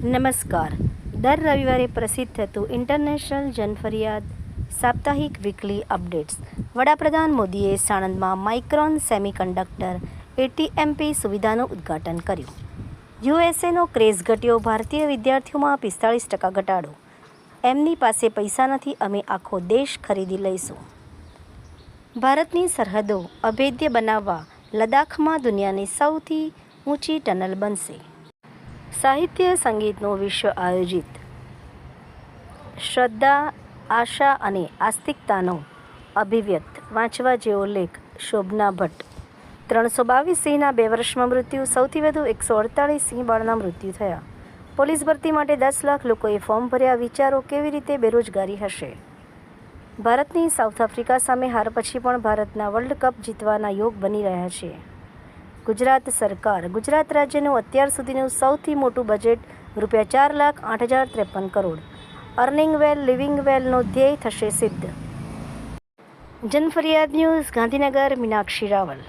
નમસ્કાર. દર રવિવારે પ્રસિદ્ધ થતું ઇન્ટરનેશનલ જનફરિયાદ સાપ્તાહિક વીકલી અપડેટ્સ. વડાપ્રધાન મોદીએ સાણંદમાં માઇક્રોન સેમિકન્ડક્ટર એટીએમપી સુવિધાનું ઉદ્ઘાટન કર્યું. યુએસએનો ક્રેઝ ઘટ્યો, ભારતીય વિદ્યાર્થીઓમાં 45% ઘટાડો. એમની પાસે પૈસા નથી, અમે આખો દેશ ખરીદી લઈશું. ભારતની સરહદો અભેદ્ય બનાવવા લદ્દાખમાં દુનિયાની સૌથી ઊંચી ટનલ બનશે. સાહિત્ય સંગીતનો વિશ્વ આયોજિત શ્રદ્ધા, આશા અને આસ્તિકતાનો અભિવ્યક્ત વાંચવા જેવો લેખ. શોભના ભટ્ટ. 322 સિંહના 2 વર્ષમાં મૃત્યુ. સૌથી વધુ 148 સિંહ બાળના મૃત્યુ થયા. પોલીસ ભરતી માટે 10 લાખ લોકોએ ફોર્મ ભર્યા. વિચારો કેવી રીતે બેરોજગારી હશે. ભારતની સાઉથ આફ્રિકા સામે હાર પછી પણ ભારતના વર્લ્ડ કપ જીતવાના યોગ બની રહ્યા છે. ગુજરાત સરકાર. ગુજરાત રાજ્યનું અત્યાર સુધીનું સૌથી મોટું બજેટ ₹4,08,053 કરોડ. અર્નિંગ વેલ, લિવિંગ વેલનો ધ્યેય થશે સિદ્ધ. જનફરિયાદ ન્યૂઝ, ગાંધીનગર. મીનાક્ષી રાવલ.